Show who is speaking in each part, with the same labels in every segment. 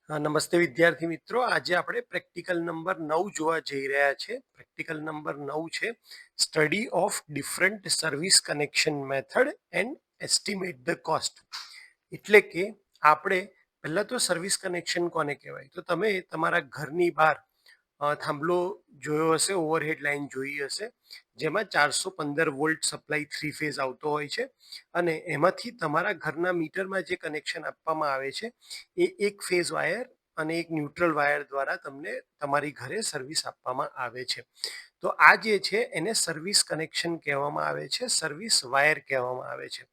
Speaker 1: નમસ્તે વિદ્યાર્થી મિત્રો. આજે આપણે પ્રેક્ટિકલ નંબર 9 જોવા જઈ રહ્યા છે. પ્રેક્ટિકલ નંબર 9 છે study of different service connection method and estimate the cost. એટલે કે આપણે પહેલા તો સર્વિસ કનેક્શન કોને કહેવાય, તો તમે તમારા ઘરની બહાર થાંભલો જોયો હશે, ઓવરહેડ લાઇન જોઈ હશે, જેમાં 415 વોલ્ટ સપ્લાય 3 ફેઝ આવતો હોય છે અને એમાંથી તમારા ઘરના મીટરમાં જે કનેક્શન આપવામાં આવે છે એ એક ફેઝ વાયર અને એક ન્યુટ્રલ વાયર દ્વારા તમને તમારી ઘરે સર્વિસ આપવામાં આવે છે. તો આ જે છે એને સર્વિસ કનેક્શન કહેવામાં આવે છે, સર્વિસ વાયર કહેવામાં આવે છે.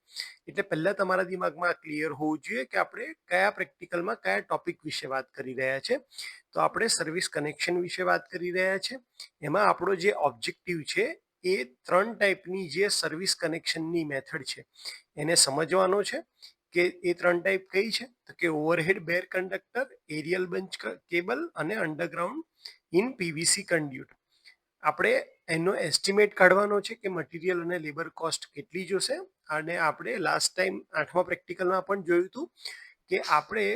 Speaker 1: એટલે પહેલા તમારા દિમાગમાં ક્લિયર હોવું જોઈએ કે આપણે કયા પ્રેક્ટિકલમાં કયા ટોપિક વિશે વાત કરી રહ્યા છે. તો આપણે સર્વિસ કનેક્શન વિશે વાત કરી રહ્યા છે. એમાં આપણો જે ઓબ્જેક્ટિવ છે એ 3 ટાઈપની જે સર્વિસ કનેક્શનની મેથડ છે એને સમજવાનો છે. કે એ 3 ટાઈપ કઈ છે, તો કે overhead bare conductor, aerial bunch cable અને અંડરગ્રાઉન્ડ ઇન પીવીસી કન્ડ્યુટ. આપણે એનો એસ્ટિમેટ કાઢવાનો છે કે મટીરિયલ અને લેબર કોસ્ટ કેટલી જોશે. અને આપણે લાસ્ટ ટાઈમ 8મા પ્રેક્ટિકલમાં પણ જોયું હતું કે આપણે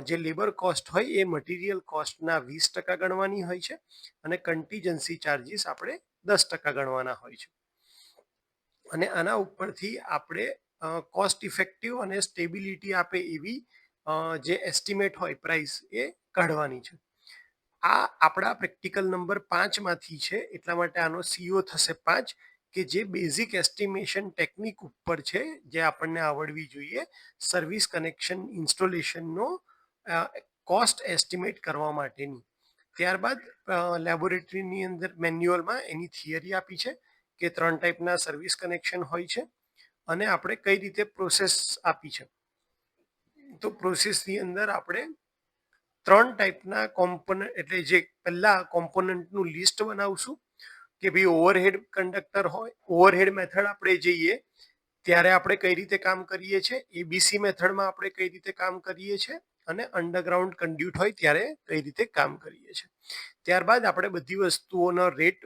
Speaker 1: જે લેબર કોસ્ટ હોય એ મટીરિયલ કોસ્ટના 20% ગણવાની હોય છે અને કન્ટીજન્સી ચાર્જીસ આપણે 10% ગણવાના હોય છે. અને આના ઉપરથી આપણે કોસ્ટ ઇફેક્ટિવ અને સ્ટેબિલિટી આપે એવી જે એસ્ટિમેટ હોય પ્રાઇસ એ કાઢવાની છે. આ આપણા પ્રેક્ટિકલ નંબર 5માંથી છે, એટલા માટે આનો સીઓ થશે 5, કે જે બેઝિક એસ્ટિમેશન ટેકનિક ઉપર છે, જે આપણને આવડવી જોઈએ સર્વિસ કનેક્શન ઇન્સ્ટોલેશનનો કોસ્ટ એસ્ટિમેટ કરવા માટેની. ત્યારબાદ લેબોરેટરીની અંદર મેન્યુઅલમાં એની થિયરી આપી છે કે 3 ટાઈપના સર્વિસ કનેક્શન હોય છે અને આપણે કઈ રીતે પ્રોસેસ આપી છે. તો પ્રોસેસની અંદર આપણે 3 ટાઈપના કોમ્પોનન્ટ, એટલે જે પહેલા કોમ્પોનન્ટનું લિસ્ટ બનાવશું કે ભાઈ ઓવરહેડ કંડક્ટર હોય, ઓવરહેડ મેથડ આપણે જઈએ ત્યારે આપણે કઈ રીતે કામ કરીએ છીએ, એબીસી મેથડમાં આપણે કઈ રીતે કામ કરીએ છીએ અને અંડરગ્રાઉન્ડ કન્ડ્યુટ હોય ત્યારે કઈ રીતે કામ કરીએ છીએ. ત્યારબાદ આપણે બધી વસ્તુઓનો રેટ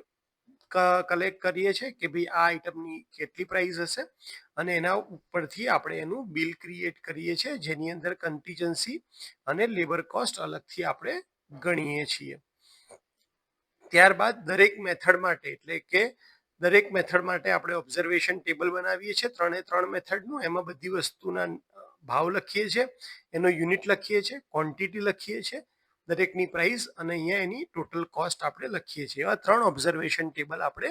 Speaker 1: કલેક્ટ કરીએ છીએ કે ભાઈ આ આઈટમની કેટલી પ્રાઇસ હશે અને એના ઉપરથી આપણે એનું બિલ ક્રિએટ કરીએ છીએ, જેની અંદર કન્ટીજન્સી અને લેબર કોસ્ટ અલગથી આપણે ગણીએ છીએ. ત્યારબાદ દરેક મેથડ માટે, એટલે કે દરેક મેથડ માટે આપણે ઓબ્ઝર્વેશન ટેબલ બનાવીએ છીએ 3 મેથડનું. એમાં બધી વસ્તુના ભાવ લખીએ છીએ, એનો યુનિટ લખીએ છીએ, ક્વોન્ટિટી લખીએ છીએ, દરેકની પ્રાઇસ અને અહીંયા એની ટોટલ કોસ્ટ આપણે લખીએ છીએ. એવા 3 ઓબ્ઝર્વેશન ટેબલ આપણે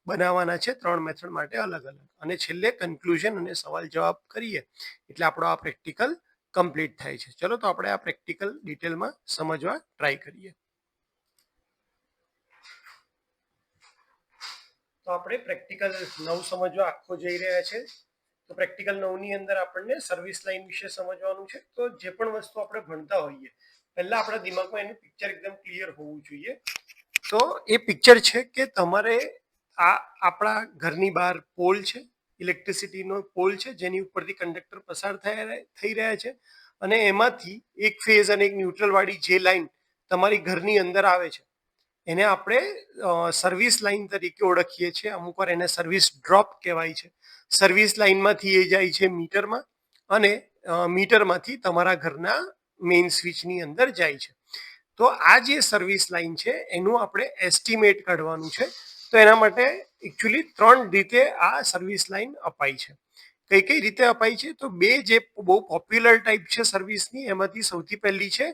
Speaker 1: બનાવવાના છે 3 મેથડ માટે અલગ અલગ. અને છેલ્લે કન્ક્લુઝન અને સવાલ જવાબ કરીએ એટલે આપણો આ પ્રેક્ટિકલ કમ્પ્લીટ થાય છે. ચલો તો આપણે આ પ્રેક્ટિકલ ડિટેલમાં સમજવા ટ્રાય કરીએ. તો આપણે પ્રેક્ટિકલ 9 સમજવા આખો જઈ રહ્યા છે. તો પ્રેક્ટિકલ 9 ની અંદર આપણને સર્વિસ લાઇન વિશે સમજવાનું છે. તો જે પણ વસ્તુ આપણે ભણતા હોઈએ પહેલા આપણા દિમાગમાં એનું પિક્ચર એકદમ ક્લિયર હોવું જોઈએ. તો એ પિક્ચર છે કે તમારે આ આપણા ઘરની બહાર પોલ છે, ઇલેક્ટ્રિસિટીનો પોલ છે, જેની ઉપરથી કંડક્ટર પસાર થઈ રહ્યા છે અને એમાંથી એક ફેઝ અને એક ન્યુટ્રલ વાળી જે લાઈન તમારી ઘરની અંદર આવે છે એને આપણે સર્વિસ લાઇન તરીકે ઓળખીએ છીએ. અમુક વાર એને સર્વિસ ડ્રોપ કહેવાય છે. સર્વિસ લાઇનમાંથી એ જાય છે મીટરમાં અને મીટરમાંથી તમારા ઘરના મેઇન સ્વિચની અંદર જાય છે. તો આ જે સર્વિસ લાઇન છે એનું આપણે એસ્ટિમેટ કાઢવાનું છે. તો એના માટે એકચ્યુઅલી 3 રીતે આ સર્વિસ લાઇન અપાઈ છે. કઈ કઈ રીતે અપાઈ છે, તો બે જે બહુ પોપ્યુલર ટાઈપ છે સર્વિસની, એમાંથી સૌથી પહેલી છે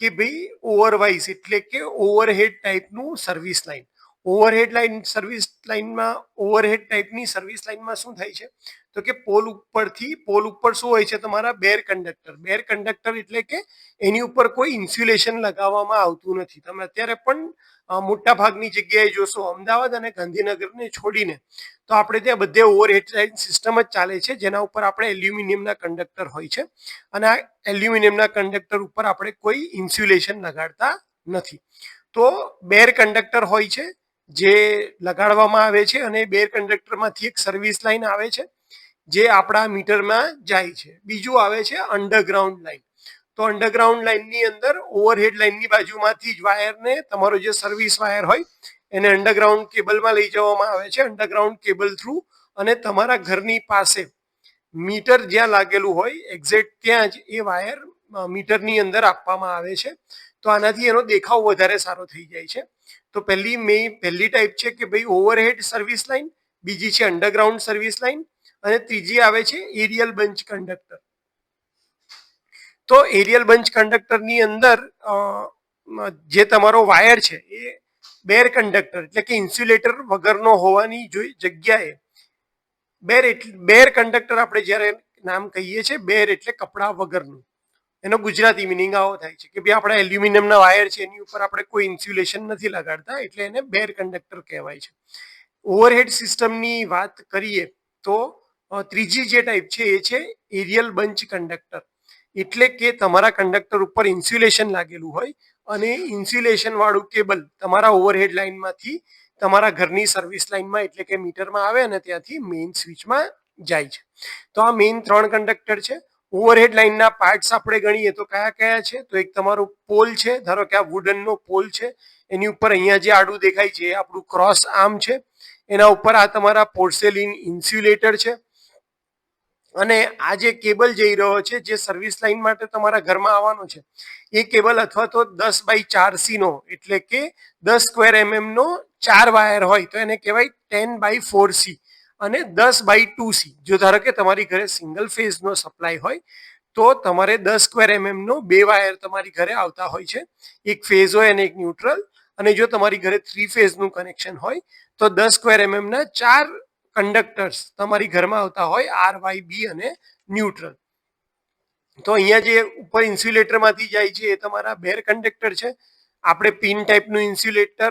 Speaker 1: કે ભાઈ ઓવરવાઇઝ, એટલે કે ઓવરહેડ ટાઈપનું service line. Overhead line service લાઇનમાં, ઓવરહેડ ટાઈપની સર્વિસ લાઇનમાં શું થાય છે, તો કે પોલ ઉપર શું હોય છે, તમારા બેર કંડક્ટર. બેર કંડક્ટર એટલે કે એની ઉપર કોઈ ઇન્સ્યુલેશન લગાવવામાં આવતું નથી. તમે અત્યારે પણ મોટા ભાગની જગ્યાએ જોશો, અમદાવાદ અને ગાંધીનગરને છોડીને, તો આપણે ત્યાં બધે ઓવરહેડ લાઇન સિસ્ટમ જ ચાલે છે, જેના ઉપર આપણે એલ્યુમિનિયમના કંડક્ટર હોય છે અને આ એલ્યુમિનિયમના કંડક્ટર ઉપર આપણે કોઈ ઇન્સ્યુલેશન લગાડતા નથી. તો બેર કંડક્ટર હોય છે જે લગાડવામાં આવે છે અને બેર કંડક્ટરમાંથી એક સર્વિસ લાઇન આવે છે જે આપણા મીટરમાં જાય છે. બીજું આવે છે અંડરગ્રાઉન્ડ લાઇન. તો અંડરગ્રાઉન્ડ લાઇનની અંદર ઓવરહેડ લાઇનની બાજુમાંથી જ વાયરને, તમારો જે સર્વિસ વાયર હોય એને અંડરગ્રાઉન્ડ કેબલમાં લઈ જવામાં આવે છે, અંડરગ્રાઉન્ડ કેબલ થ્રુ, અને તમારા ઘરની પાસે મીટર જ્યાં લાગેલું હોય એક્ઝેક્ટ ત્યાં જ એ વાયર મીટરની અંદર આપવામાં આવે છે. તો આનાથી એનો દેખાવ વધારે સારો થઈ જાય છે. તો પહેલી ટાઈપ છે કે ભાઈ ઓવરહેડ સર્વિસ લાઇન, બીજી છે અંડરગ્રાઉન્ડ સર્વિસ લાઇન અને ત્રીજી આવે છે એરિયલ બંચ કંડક્ટર. તો એરિયલ બંચ કંડક્ટરની અંદર જે તમારો વાયર છે એ બેર કંડક્ટર એટલે કે ઇન્સ્યુલેટર વગરનો હોવાની જગ્યાએ બેર કંડક્ટર આપણે જ્યારે નામ કહીએ છીએ, બેર એટલે કપડા વગરનું, એનો ગુજરાતી મિનિંગ આવો થાય છે કે ભાઈ આપણા એલ્યુમિનિયમના વાયર છે એની ઉપર આપણે કોઈ ઇન્સ્યુલેશન નથી લગાડતા, એટલે એને બેર કંડક્ટર કહેવાય છે. ઓવરહેડ સિસ્ટમની વાત કરીએ તો ત્રીજી જે ટાઈપ છે એ છે એરિયલ બંચ કંડક્ટર. એટલે કે તમારા કંડક્ટર ઉપર ઇન્સ્યુલેશન લાગેલું હોય અને ઇન્સ્યુલેશન વાળું કેબલ તમારા ઓવરહેડ લાઇનમાંથી તમારા ઘરની સર્વિસ લાઇનમાં એટલે કે મીટરમાં આવે અને ત્યાંથી મેઇન સ્વિચમાં જાય છે. તો આ મેઇન 3 કંડક્ટર છે. ઓવરહેડ લાઇનના પાર્ટ્સ આપણે ગણીએ તો કયા કયા છે? તો એક તમારો પોલ છે, ધારો કે આ વુડનનો પોલ છે, એની ઉપર અહીંયા જે આડું દેખાય છે એ આપણું ક્રોસ આર્મ છે. એના ઉપર આ તમારા પોર્સેલિન ઇન્સ્યુલેટર છે. અને આ જે કેબલ જઈ રહ્યો છે જે સર્વિસ લાઇન માટે તમારા ઘરમાં આવવાનો છે એ કેબલ અથવા તો 10x4C નો એટલે કે 10 સ્ક્વેર mm નો 4 વાયર હોય તો એને કહેવાય 10x4C અને 10x2C. જો ધારો કે તમારી ઘરે સિંગલ ફેઝ નો સપ્લાય હોય તો તમારે 10 સ્ક્વેર mm નો 2 વાયર તમારી ઘરે આવતા હોય છે, એક ફેઝ હોય અને એક ન્યુટ્રલ. અને જો તમારી ઘરે 3 ફેઝ નું કનેક્શન હોય તો 10 સ્ક્વેર mm ના 4 કંડક્ટર્સ તમારી ઘરમાં આવતા હોય, આર, વાય, બી અને ન્યુટ્રલ. તો અહીંયા જે ઉપર ઇન્સ્યુલેટરમાંથી જાય છે એ તમારા બેર કંડક્ટર છે. આપણે પિન ટાઈપનું ઇન્સ્યુલેટર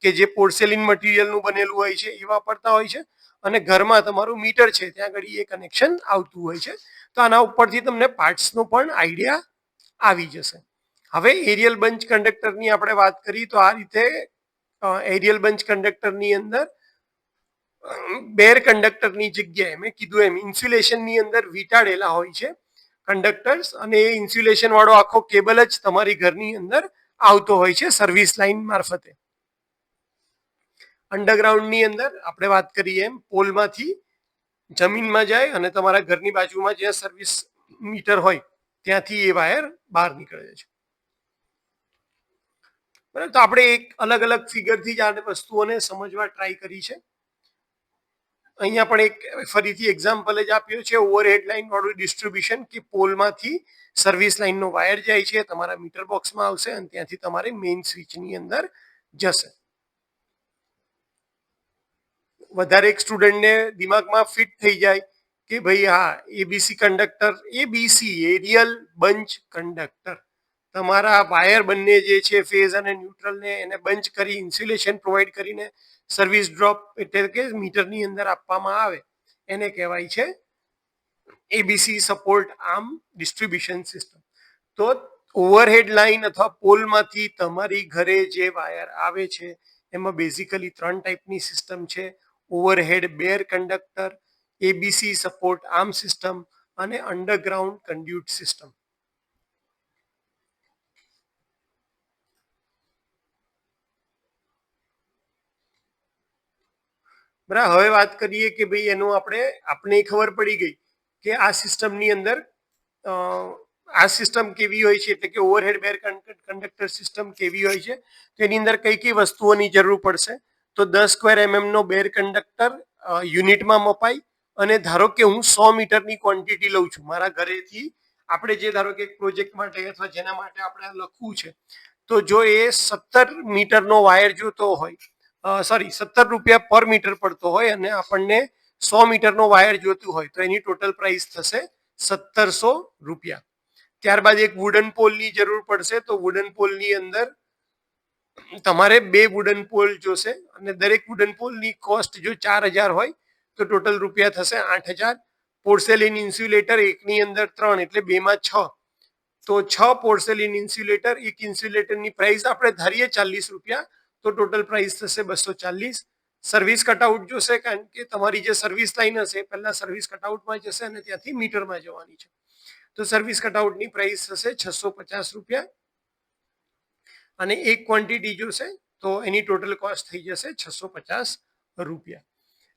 Speaker 1: કે જે પોર્સેલિન મટીરિયલનું બનેલું હોય છે એ વાપરતા હોય છે. અને ઘરમાં તમારું મીટર છે ત્યાં આગળ એ કનેક્શન આવતું હોય છે. તો આના ઉપરથી તમને પાર્ટ્સનો પણ આઈડિયા આવી જશે. હવે એરિયલ બંચ કંડક્ટરની આપણે વાત કરી તો આ રીતે એરિયલ બંચ કંડક્ટરની અંદર બેર કંડક્ટરની જગ્યાએ મેં કીધું એમ ઇન્સ્યુલેશનની અંદર વીંટાળેલા હોય છે કંડક્ટર્સ, અને એ ઇન્સ્યુલેશન વાળો આખો કેબલ જ તમારી ઘરની અંદર આવતો હોય છે સર્વિસ લાઇન મારફતે. અંડરગ્રાઉન્ડની અંદર આપણે વાત કરીએ એમ પોલમાંથી જમીનમાં જાય અને તમારા ઘરની બાજુમાં જ્યાં સર્વિસ મીટર હોય ત્યાંથી એ વાયર બહાર નીકળે છે. બરાબર, તો આપણે એક અલગ અલગ ફિગરથી જ આ વસ્તુઓને સમજવા ટ્રાય કરી છે. અહીંયા પણ એક ફરીથી એક્ઝામ્પલ જ આપ્યું છે ઓવરહેડ લાઇન વાળું ડિસ્ટ્રીબ્યુશન કે પોલમાંથી સર્વિસ લાઇનનો વાયર જાય છે, તમારા મીટર બોક્સમાં આવશે અને ત્યાંથી તમારે મેઇન સ્વિચની અંદર જશે. વધારે એક સ્ટુડન્ટને દિમાગમાં ફિટ થઈ જાય કે ભાઈ હા ABC conductor, ABC aerial bunch conductor, તમારા વાયર બંને જે છે ફેઝ અને ન્યુટ્રલને એને બંચ કરી ઇન્સ્યુલેશન પ્રોવાઈડ કરીને સર્વિસ ડ્રોપ એટલે કે મીટરની અંદર આપવામાં આવે એને કહેવાય છે ABC support arm distribution system. તો ઓવરહેડ લાઇન અથવા પોલમાંથી તમારી ઘરે જે વાયર આવે છે એમાં બેઝિકલી 3 ટાઈપની સિસ્ટમ છે: overhead bare conductor, ABC support arm system અને અંડરગ્રાઉન્ડ કન્ડ્યુટ સિસ્ટમ. બરાબર, હવે વાત કરીએ કે ભાઈ એનું આપણે ખબર પડી ગઈ કે આ સિસ્ટમની અંદર આ સિસ્ટમ કેવી હોય છે, એટલે કે ઓવરહેડ બેર કંડક્ટર સિસ્ટમ કેવી હોય છે. તો એની અંદર કઈ કઈ વસ્તુઓની જરૂર પડશે? તો 10 સ્ક્વેર mm નો બેર કંડક્ટર યુનિટમાં મપાય. અને ધારો કે હું 100 મીટરની ક્વોન્ટિટી લઉં છું મારા ઘરેથી, આપણે જે ધારો કે પ્રોજેક્ટ માટે અથવા જેના માટે આપણે લખવું છે, તો જો એ 17 મીટરનો વાયર જોતો હોય, 17 રૂપિયા પર મીટર પડતો હોય અને આપણને 100 મીટરનો વાયર જોતું હોય તો એની ટોટલ પ્રાઇસ થશે 1700 રૂપિયા. ત્યારબાદ એક વુડન પોલની જરૂર પડશે. તો વુડન પોલની અંદર તમારે 2 વુડન પોલ જોશે અને દરેક વુડન પોલની કોસ્ટ જો 4000 હોય તો ટોટલ રૂપિયા થશે 8000. પોર્સેલિન ઇન્સ્યુલેટર એકની અંદર 3 એટલે 2 માં 6, તો 6 પોર્સેલિન ઇન્સ્યુલેટર. એક ઇન્સ્યુલેટરની પ્રાઇસ આપણે ધારીએ 40 રૂપિયા, તો ટોટલ પ્રાઇસ થશે 240. સર્વિસ કટઆઉટ જોશે કારણ કે તમારી જે સર્વિસ લાઈન હશે પહેલા સર્વિસ કટઆઉટમાં જશે અને ત્યાંથી મીટરમાં જવાની છે, તો સર્વિસ કટઆઉટની પ્રાઇસ થશે 650 રૂપિયા. અને એક ક્વોન્ટિટી જોશે તો એની ટોટલ કોસ્ટ થઈ જશે 650 રૂપિયા.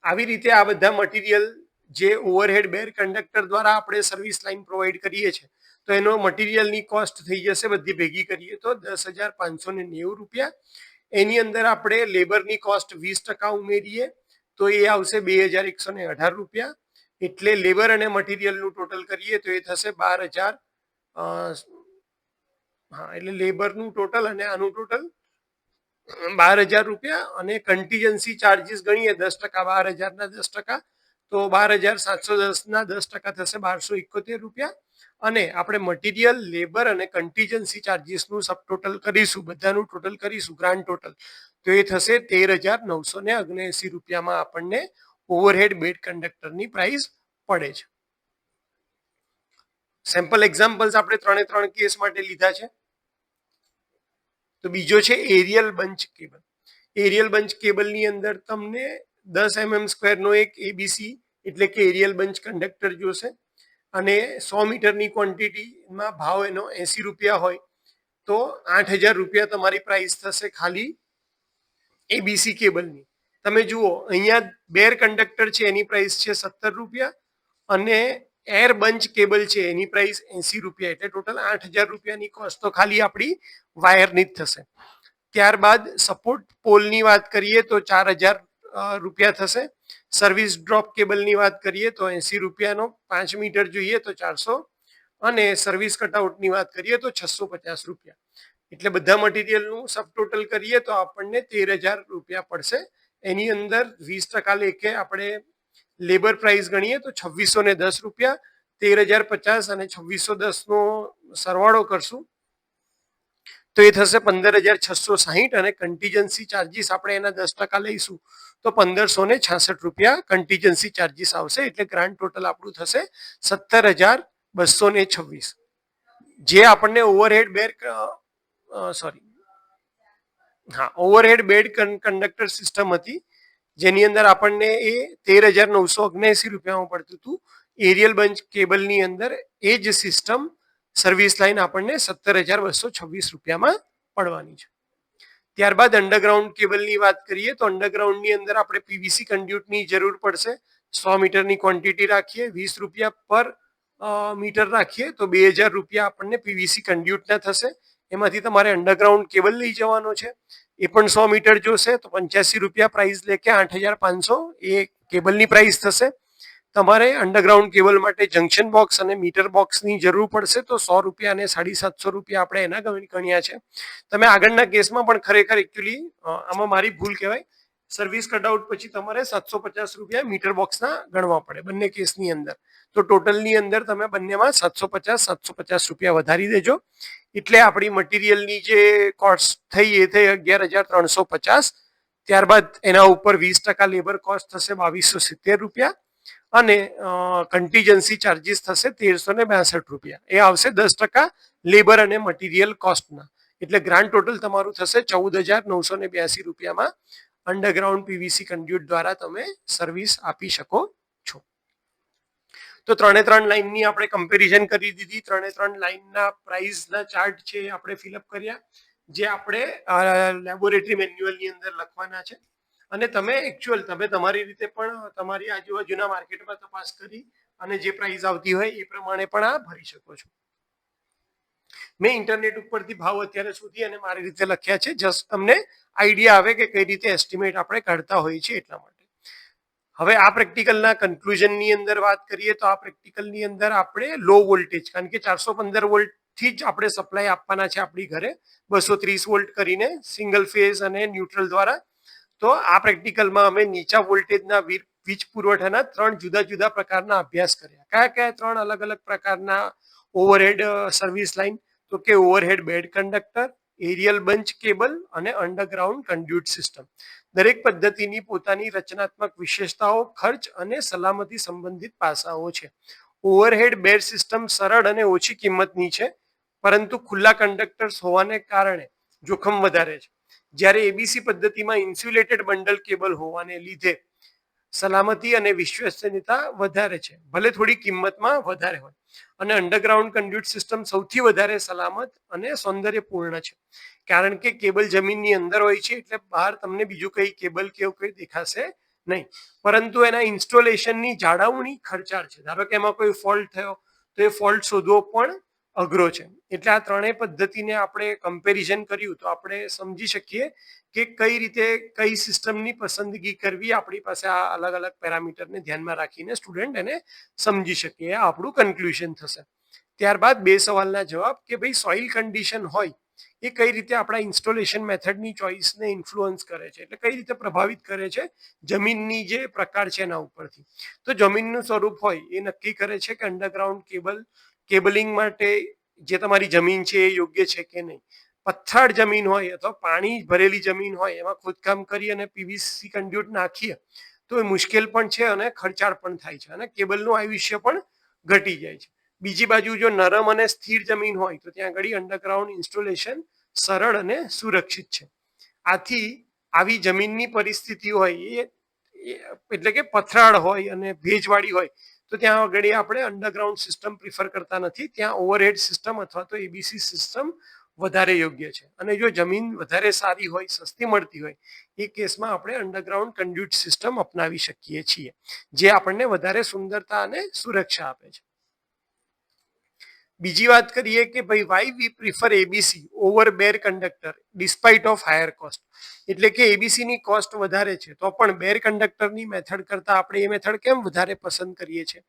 Speaker 1: આવી રીતે આ બધા મટીરિયલ જે ઓવરહેડ બેર કંડક્ટર દ્વારા આપણે સર્વિસ લાઈન પ્રોવાઈડ કરીએ છીએ તો એનો મટીરિયલની કોસ્ટ થઈ જશે બધી ભેગી કરીએ તો 10,590 રૂપિયા. એની અંદર આપણે લેબરની કોસ્ટ 20% ઉમેરીએ તો એ આવશે 2,118 રૂપિયા. એટલે લેબર અને મટીરિયલનું ટોટલ કરીએ તો એ થશે 12,000. હા, એટલે લેબરનું ટોટલ અને આનું ટોટલ 12,000 રૂપિયા. અને કન્ટીજન્સી ચાર્જીસ ગણીએ 10%, 12,000 ના 10%, તો 12,710 ના 10% થશે 1,271 રૂપિયા. અને આપણે મટીરિયલ, લેબર અને કન્ટીજન્સી ચાર્જીસનું સબ ટોટલ કરીશું, બધાનું ટોટલ કરીશું, ગ્રાન્ડ ટોટલ, તો એ થશે 13,979 રૂપિયામાં આપણને ઓવરહેડ બેડ કંડક્ટરની પ્રાઇસ પડે છે. સેમ્પલ એક્ઝામ્પલ્સ આપણે 3 કેસ માટે લીધા છે. તો બીજો છે aerial bunch cable. Aerial bunch કેબલની અંદર તમને 10 mm² નો એક એબીસી એટલે કે એરિયલ બંચ કંડક્ટર જોશે. અને 100 મીટરની ક્વોન્ટિટીમાં ભાવ એનો 80 રૂપિયા હોય તો 8,000 રૂપિયા તમારી પ્રાઇસ થશે ખાલી એબીસી કેબલની. તમે જુઓ અહીંયા બેર કંડક્ટર છે એની પ્રાઇસ છે 17 રૂપિયા અને એર બંચ કેબલ છે એની પ્રાઇસ 80 રૂપિયા, એટલે ટોટલ 8,000 રૂપિયાની કોસ્ટ તો ખાલી આપણી વાયરની જ થશે. ત્યારબાદ સપોર્ટ પોલની વાત કરીએ તો 4,000 રૂપિયા થશે. સર્વિસ ડ્રોપ કેબલની વાત કરીએ તો 80 રૂપિયાનો 5 મીટર જોઈએ તો 400, અને સર્વિસ કટઆઉટની વાત કરીએ તો 650 રૂપિયા. એટલે બધા મટીરિયલનું સબ ટોટલ કરીએ તો આપણને 13,000 રૂપિયા પડશે. એની અંદર 20% લેખે આપણે લેબર પ્રાઇસ ગણીએ તો 2,610 રૂપિયા. 13,050 અને 2,610 નો સરવાળો કરશું તો એ થશે 15,660. અને કન્ટીજન્સી ચાર્જીસ આપણે એના 10% લઈશું તો 1,566 રૂપિયા કન્ટીજન્સી ચાર્જીસ આવશે. એટલે ગ્રાન્ડ ટોટલ આપણું થશે 17,226. જે આપણને overhead overhead bare conductor system હતી જેની અંદર આપણને એ 13,979 રૂપિયામાં પડતું હતું. એરિયલ બંચ કેબલની અંદર એ જ સિસ્ટમ સર્વિસ લાઈન આપણને 17,226 રૂપિયામાં પડવાની છે. ત્યારબાદ અંડરગ્રાઉન્ડ કેબલની વાત કરીએ તો અંડરગ્રાઉન્ડની અંદર આપણે પીવીસી કન્ડ્યુટની જરૂર પડશે. 100 મીટરની ક્વોન્ટિટી રાખીએ, 20 રૂપિયા પર મીટર રાખીએ તો 2,000 રૂપિયા આપણને પીવીસી કન્ડ્યુટના થશે. એમાંથી તમારે અંડરગ્રાઉન્ડ કેબલ લઈ જવાનો છે, એ પણ 100 મીટર જોશે તો 85 રૂપિયા પ્રાઇસ લેકે 8,500 એ કેબલની પ્રાઇસ થશે. તમારે અંડરગ્રાઉન્ડ કેબલ માટે જંક્શન બોક્સ અને મીટર બોક્સની જરૂર પડશે તો 100 રૂપિયા અને 750 રૂપિયા આપણે એના ગણ્યા છે. તમે આગળના કેસમાં પણ ખરેખર એકચ્યુઅલી આમાં મારી ભૂલ કહેવાય, સર્વિસ કટઆઉટ પછી તમારે 750 રૂપિયા મીટર બોક્સના ગણવા પડે બંને કેસની અંદર. તો ટોટલની અંદર તમે બંનેમાં 750 રૂપિયા વધારી દેજો એટલે આપણી મટીરિયલની જે કોસ્ટ થઈ એ થઈ 11,350. ત્યારબાદ એના ઉપર 20% લેબર કોસ્ટ થશે 2,270 રૂપિયા અને કન્ટીજન્સી ચાર્જીસ થશે 1,362 રૂપિયા. એ આવશે 10% લેબર અને મટીરિયલ કોસ્ટના. એટલે ગ્રાન્ડ ટોટલ તમારું થશે 14,982 રૂપિયામાં અંડરગ્રાઉન્ડ પીવીસી કન્ડ્યુટ દ્વારા તમે સર્વિસ આપી શકો છો. તો 3 લાઈનની આપણે કમ્પેરિઝન કરી દીધી. 3 લાઈનના પ્રાઇસના ચાર્ટ છે આપણે ફિલઅપ કર્યા, જે આપણે લેબોરેટરી મેન્યુઅલની અંદર લખવાના છે. અને તમે તમારી રીતે પણ તમારી આજુબાજુના માર્કેટમાં તપાસ કરી અને જે પ્રાઇસ આવતી હોય એ પ્રમાણે પણ આ ભરી શકો છો. મેં ઇન્ટરનેટ ઉપરથી ભાવ અત્યારે સુધી અને મારી રીતે લખ્યા છે, જસ્ટ તમને આઈડિયા આવે કે કઈ રીતે એસ્ટિમેટ આપણે કાઢતા હોઈએ છીએ એટલા માટે. હવે આ પ્રેક્ટિકલના કન્ક્લુઝનની અંદર વાત કરીએ તો આ પ્રેક્ટિકલની અંદર આપણે લો વોલ્ટેજ, કારણ કે 415 વોલ્ટથી જ આપણે સપ્લાય આપવાના છે આપણી ઘરે 230 વોલ્ટ કરીને સિંગલ ફેઝ અને ન્યુટ્રલ દ્વારા. તો આ પ્રેક્ટિકલમાં અમે નીચા વોલ્ટેજના વીજ પુરવઠાના 3 જુદા જુદા પ્રકારના અભ્યાસ કર્યા. કયા 3 અલગ અલગ પ્રકારના ઓવરહેડ સર્વિસ લાઇન? તો કે overhead bare conductor, aerial bunch cable અને અંડરગ્રાઉન્ડ કન્ડ્યુટ સિસ્ટમ. દરેક પદ્ધતિની પોતાની રચનાત્મક વિશેષતાઓ, ખર્ચ અને સલામતી સંબંધિત પાસાઓ છે. ઓવરહેડ બેડ સિસ્ટમ સરળ અને ઓછી કિંમતની છે, પરંતુ ખુલ્લા કંડક્ટર્સ હોવાને કારણે જોખમ વધારે છે. જ્યારે એબીસી પદ્ધતિમાં ઇન્સ્યુલેટેડ બંડલ કેબલ હોવાને લીધે સલામતી અને વિશ્વસનીયતા વધારે છે, ભલે થોડી કિંમતમાં વધારે હોય. અને અંડરગ્રાઉન્ડ કન્ડ્યુટ સિસ્ટમ સૌથી વધારે સલામત અને સૌંદર્યપૂર્ણ છે, કારણ કે કેબલ જમીનની અંદર હોય છે એટલે બહાર તમને બીજું કઈ કેબલ કે એવું કઈ દેખાશે નહીં, પરંતુ એના ઇન્સ્ટોલેશનની જાળવણી ખર્ચાળ છે. ધારો કે એમાં કોઈ ફોલ્ટ થયો તો એ ફોલ્ટ શોધવો પણ અઘરો છે. એટલે આ ત્રણેય પદ્ધતિને આપણે કમ્પેરિઝન કર્યું તો આપણે સમજી શકીએ કે કઈ રીતે કઈ સિસ્ટમની પસંદગી કરવી આપણી પાસે આ અલગ અલગ પેરામીટરને ધ્યાનમાં રાખીને સ્ટુડન્ટ એને સમજી શકે. આ આપણું કન્ક્લુઝન થશે. ત્યારબાદ બે સવાલના જવાબ કે ભાઈ સોઇલ કન્ડિશન હોય એ કઈ રીતે આપણા ઇન્સ્ટોલેશન મેથડની ચોઇસને ઇન્ફ્લુઅન્સ કરે છે, એટલે કઈ રીતે પ્રભાવિત કરે છે જમીનની જે પ્રકાર છે એના ઉપરથી. તો જમીનનું સ્વરૂપ હોય એ નક્કી કરે છે કે અંડરગ્રાઉન્ડ કેબલિંગ માટે જે તમારી જમીન છે એ યોગ્ય છે કે નહીં. પથ્થાળ જમીન હોય અથવા પાણી ભરેલી જમીન હોય એમાં ખોદકામ કરી અને પીવીસી કંડ્યુટ નાખીએ તો એ મુશ્કેલ પણ છે અને ખર્ચાળ પણ થાય છે અને કેબલનું આયુષ્ય પણ ઘટી જાય છે. બીજી બાજુ જો નરમ અને સ્થિર જમીન હોય તો ત્યાં આગળ અંડરગ્રાઉન્ડ ઇન્સ્ટોલેશન સરળ અને સુરક્ષિત છે. આથી આવી જમીનની પરિસ્થિતિ હોય એટલે કે પથરાળ હોય અને ભેજવાળી હોય તો ત્યાં આગળ આપણે અંડરગ્રાઉન્ડ સિસ્ટમ પ્રિફર કરતા નથી. ત્યાં ઓવરહેડ સિસ્ટમ અથવા તો એબીસી સિસ્ટમ વધારે યોગ્ય છે. અને જો જમીન વધારે સારી હોય, સસ્તી મળતી હોય એ કેસમાં આપણે અંડરગ્રાઉન્ડ કન્ડ્યુટ સિસ્ટમ અપનાવી શકીએ છીએ, જે આપણને વધારે સુંદરતા અને સુરક્ષા આપે છે. બીજી વાત કરીએ કે ભાઈ why we prefer ABC over bare conductor despite of higher cost. એટલે કે એબીસી ની કોસ્ટ વધારે છે તો પણ બેર કંડક્ટરની મેથડ કરતા આપણે એ મેથડ કેમ વધારે પસંદ કરીએ છીએ.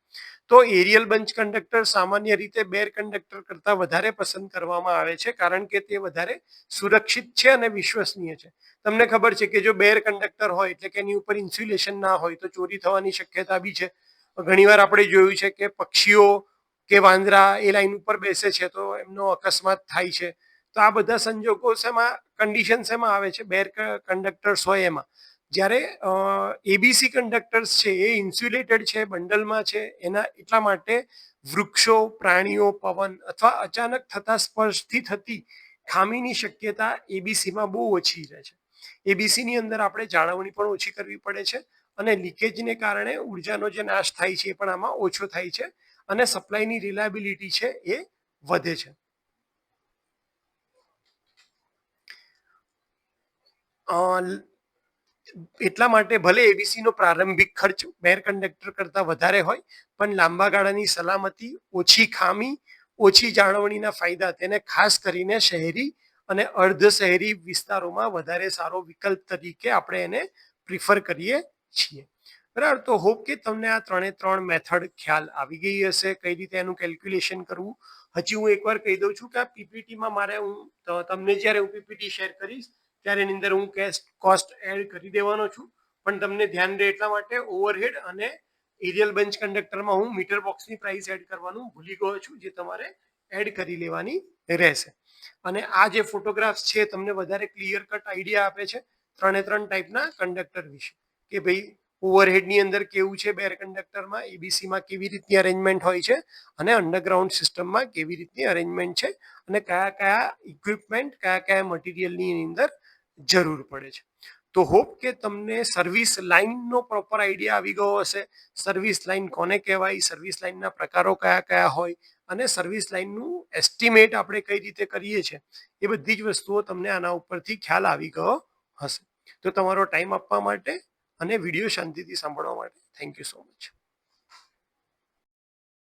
Speaker 1: તો એરિયલ બંચ કંડક્ટર સામાન્ય રીતે બેર કંડક્ટર કરતા વધારે પસંદ કરવામાં આવે છે કારણ કે તે વધારે સુરક્ષિત છે અને વિશ્વસનીય છે. તમને ખબર છે કે જો બેર કંડક્ટર હોય એટલે કે એની ઉપર ઇન્સ્યુલેશન ના હોય તો ચોરી થવાની શક્યતા બી છે. ઘણીવાર આપણે જોયું છે કે પક્ષીઓ કે વાંદરા એ લાઈન ઉપર બેસે છે તો એમનો અકસ્માત થાય છે. તો આ બધા સંજોગો શેમાં કન્ડિશન શેમાં આવે છે, બેર કંડક્ટર્સ હોય એમાં. જ્યારે એબીસી કંડક્ટર્સ છે એ ઇન્સ્યુલેટેડ છે, બંડલમાં છે, એના એટલા માટે વૃક્ષો, પ્રાણીઓ, પવન અથવા અચાનક થતા સ્પર્શથી થતી ખામીની શક્યતા એબીસીમાં બહુ ઓછી રહે છે. એબીસીની અંદર આપણે જાળવણી પણ ઓછી કરવી પડે છે અને લીકેજને કારણે ઉર્જાનો જે નાશ થાય છે એ પણ આમાં ઓછો થાય છે અને સપ્લાયની રિલાયબિલિટી છે એ વધે છે. એટલા માટે ભલે એબીસી નો પ્રારંભિક ખર્ચ બેર કંડક્ટર કરતા વધારે હોય પણ લાંબા ગાળાની સલામતી, ઓછી ખામી, ઓછી જાળવણીના ફાયદા તેને ખાસ કરીને શહેરી અને અર્ધ શહેરી વિસ્તારોમાં વધારે સારો વિકલ્પ તરીકે આપણે એને પ્રિફર કરીએ છીએ. બરાબર. તો હોપ કે તમને આ ત્રણ મેથડ ખ્યાલ આવી ગઈ હશે કઈ રીતે એનું કેલ્ક્યુલેશન કરવું. હજી હું એકવાર કહી દઉં છું કે આ પીપીટીમાં મારે હું તમને જ્યારે હું પીપીટી શેર કરીશ ત્યારે એની અંદર હું કોસ્ટ એડ કરી દેવાનો છું, પણ તમને ધ્યાન રહે એટલા માટે ઓવરહેડ અને એરિયલ બંચ કંડક્ટરમાં હું મીટર બોક્સની પ્રાઇસ એડ કરવાનું ભૂલી ગયો છું, જે તમારે એડ કરી લેવાની રહેશે. અને આ જે ફોટોગ્રાફ્સ છે તમને વધારે ક્લિયર કટ આઈડિયા આપે છે ત્રણ ટાઈપના કંડક્ટર વિશે કે ભાઈ ઓવરહેડની અંદર કેવું છે, બેર કંડક્ટરમાં એબીસીમાં કેવી રીતની અરેન્જમેન્ટ હોય છે અને અંડરગ્રાઉન્ડ સિસ્ટમમાં કેવી રીતની અરેન્જમેન્ટ છે અને કયા કયા ઇક્વિપમેન્ટ, કયા કયા મટીરિયલની અંદર જરૂર પડે છે. તો હોપ કે તમને સર્વિસ લાઇનનો પ્રોપર આઈડિયા આવી ગયો હશે. સર્વિસ લાઇન કોને કહેવાય, સર્વિસ લાઇનના પ્રકારો કયા કયા હોય અને સર્વિસ લાઇનનું એસ્ટિમેટ આપણે કઈ રીતે કરીએ છીએ એ બધી જ વસ્તુઓ તમને આના ઉપરથી ખ્યાલ આવી ગયો હશે. તો તમારો ટાઈમ આપવા માટે અને વિડીયો શાંતિથી સાંભળવા માટે થેન્ક યુ સો મચ.